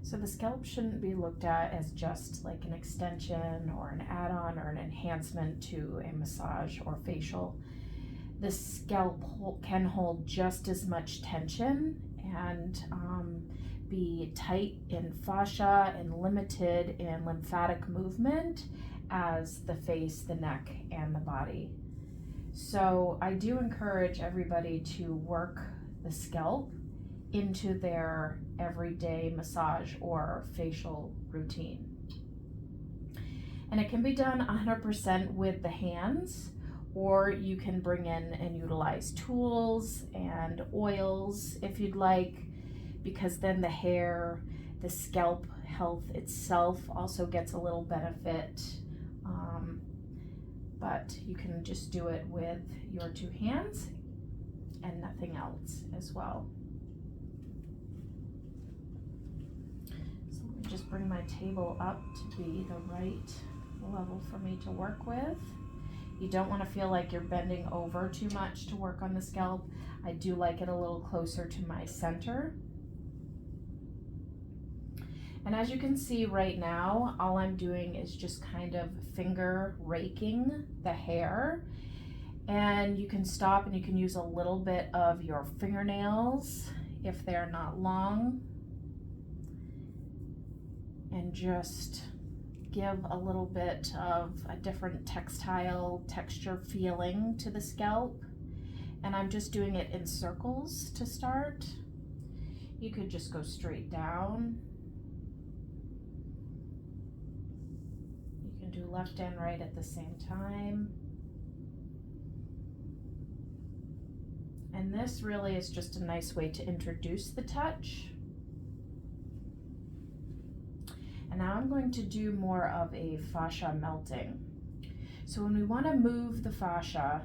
So the scalp shouldn't be looked at as just like an extension or an add-on or an enhancement to a massage or facial. The scalp can hold just as much tension and be tight in fascia and limited in lymphatic movement as the face, the neck, and the body. So I do encourage everybody to work the scalp into their everyday massage or facial routine. And it can be done 100% with the hands, or you can bring in and utilize tools and oils if you'd like, because then the hair, the scalp health itself also gets a little benefit. But you can just do it with your two hands and nothing else as well. So let me just bring my table up to be the right level for me to work with. You don't want to feel like you're bending over too much to work on the scalp. I do like it a little closer to my center. And as you can see right now, all I'm doing is just kind of finger raking the hair. And you can stop and you can use a little bit of your fingernails if they're not long. And just give a little bit of a different textile texture feeling to the scalp. And I'm just doing it in circles to start. You could just go straight down. You can do left and right at the same time. And this really is just a nice way to introduce the touch. And now I'm going to do more of a fascia melting. So when we want to move the fascia,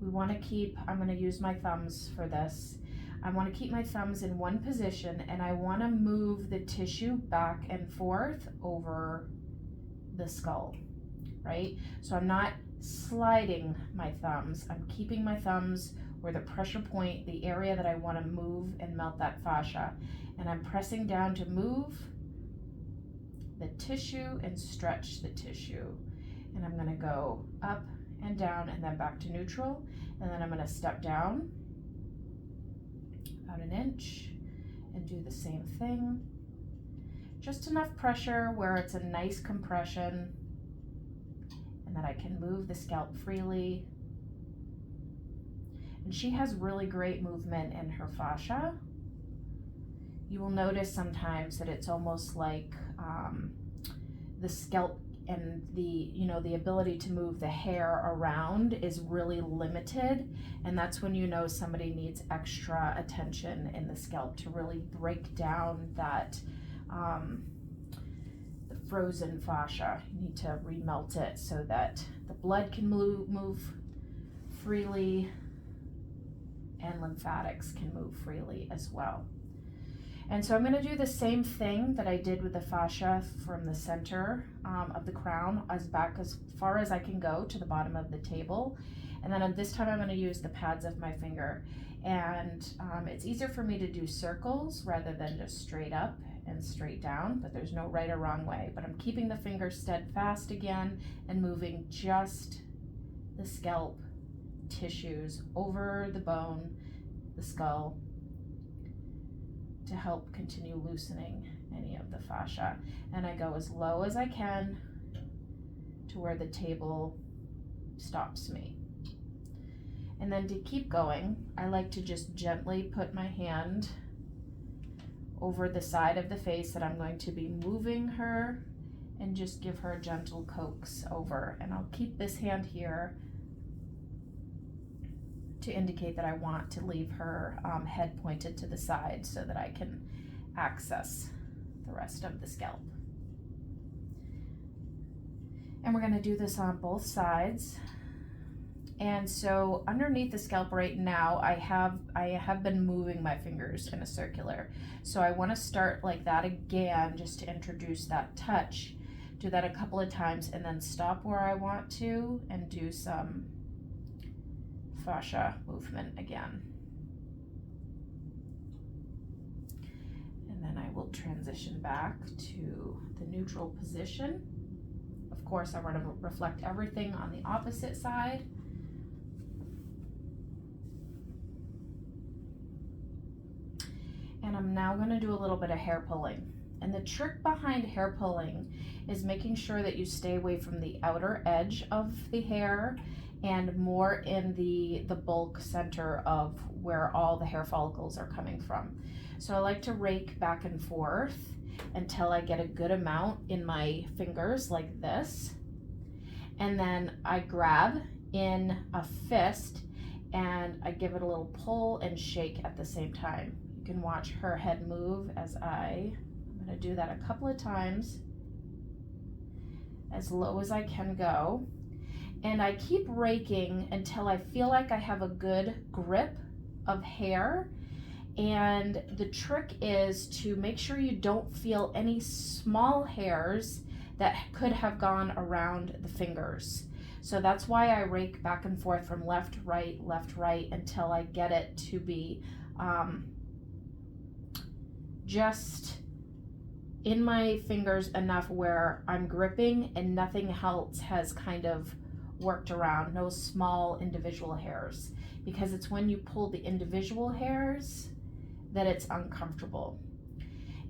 we want to keep, I'm going to use my thumbs for this. I want to keep my thumbs in one position and I want to move the tissue back and forth over the skull, right? So I'm not sliding my thumbs. I'm keeping my thumbs where the pressure point, the area that I want to move and melt that fascia. And I'm pressing down to move the tissue and stretch the tissue. And I'm going to go up and down and then back to neutral. And then I'm going to step down about an inch and do the same thing. Just enough pressure where it's a nice compression and that I can move the scalp freely. And she has really great movement in her fascia. You will notice sometimes that it's almost like the scalp and the ability to move the hair around is really limited, and that's when you know somebody needs extra attention in the scalp to really break down that the frozen fascia. You need to remelt it so that the blood can move freely and lymphatics can move freely as well. And so I'm going to do the same thing that I did with the fascia from the center of the crown as far as I can go to the bottom of the table. And then this time I'm going to use the pads of my finger. And it's easier for me to do circles rather than just straight up and straight down, but there's no right or wrong way. But I'm keeping the finger steadfast again and moving just the scalp tissues over the bone, the skull, to help continue loosening any of the fascia. And I go as low as I can to where the table stops me. And then to keep going, I like to just gently put my hand over the side of the face that I'm going to be moving her and just give her a gentle coax over. And I'll keep this hand here to indicate that I want to leave her head pointed to the side so that I can access the rest of the scalp. And we're going to do this on both sides. And so underneath the scalp right now, I have been moving my fingers in a circular. So I want to start like that again, just to introduce that touch. Do that a couple of times and then stop where I want to and do some fascia movement again. And then I will transition back to the neutral position. Of course, I want to reflect everything on the opposite side. And I'm now going to do a little bit of hair pulling. And the trick behind hair pulling is making sure that you stay away from the outer edge of the hair and more in the bulk center of where all the hair follicles are coming from. So I like to rake back and forth until I get a good amount in my fingers like this. And then I grab in a fist and I give it a little pull and shake at the same time. You can watch her head move as I'm going to do that a couple of times, as low as I can go. And I keep raking until I feel like I have a good grip of hair. And the trick is to make sure you don't feel any small hairs that could have gone around the fingers. So that's why I rake back and forth from left, right, until I get it to be just in my fingers enough where I'm gripping and nothing else has kind of worked around, no small individual hairs, because it's when you pull the individual hairs that it's uncomfortable.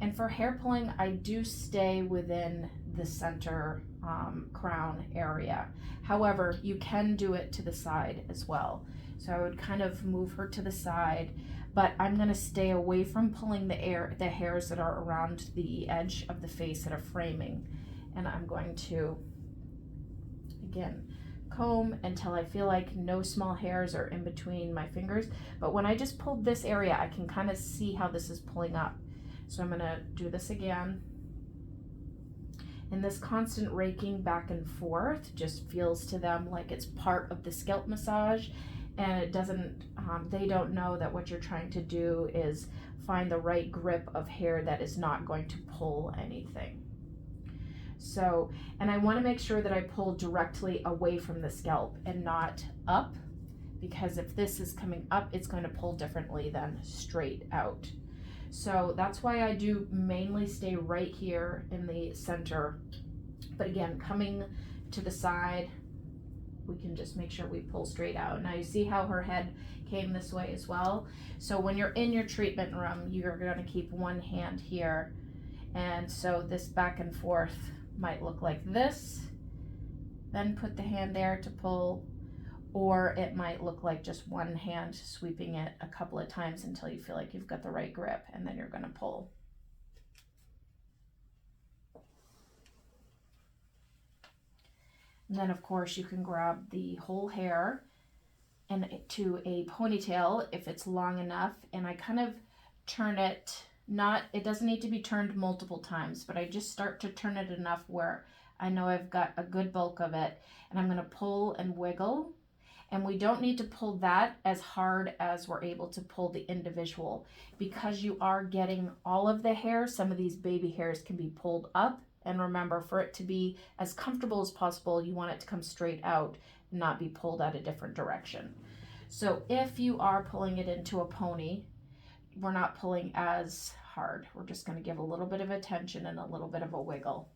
And for hair pulling, I do stay within the center crown area. However, you can do it to the side as well. So I would kind of move her to the side, but I'm going to stay away from pulling the hairs that are around the edge of the face that are framing. And I'm going to, again, comb until I feel like no small hairs are in between my fingers. But when I just pulled this area, I can kind of see how this is pulling up. So I'm going to do this again. And this constant raking back and forth just feels to them like it's part of the scalp massage, and it doesn't, they don't know that what you're trying to do is find the right grip of hair that is not going to pull anything. So, and I want to make sure that I pull directly away from the scalp and not up, because if this is coming up, it's going to pull differently than straight out. So that's why I do mainly stay right here in the center. But again, coming to the side, we can just make sure we pull straight out. Now you see how her head came this way as well. So when you're in your treatment room, you're going to keep one hand here. And so this back and forth might look like this, then put the hand there to pull, or it might look like just one hand sweeping it a couple of times until you feel like you've got the right grip, and then you're going to pull. And then of course you can grab the whole hair and to a ponytail if it's long enough, and I kind of turn it, it doesn't need to be turned multiple times, but I just start to turn it enough where I know I've got a good bulk of it, and I'm going to pull and wiggle. And we don't need to pull that as hard as we're able to pull the individual, because you are getting all of the hair. Some of these baby hairs can be pulled up, and remember, for it to be as comfortable as possible, you want it to come straight out and not be pulled at a different direction. So if you are pulling it into a pony, we're not pulling as hard. We're just going to give a little bit of attention and a little bit of a wiggle.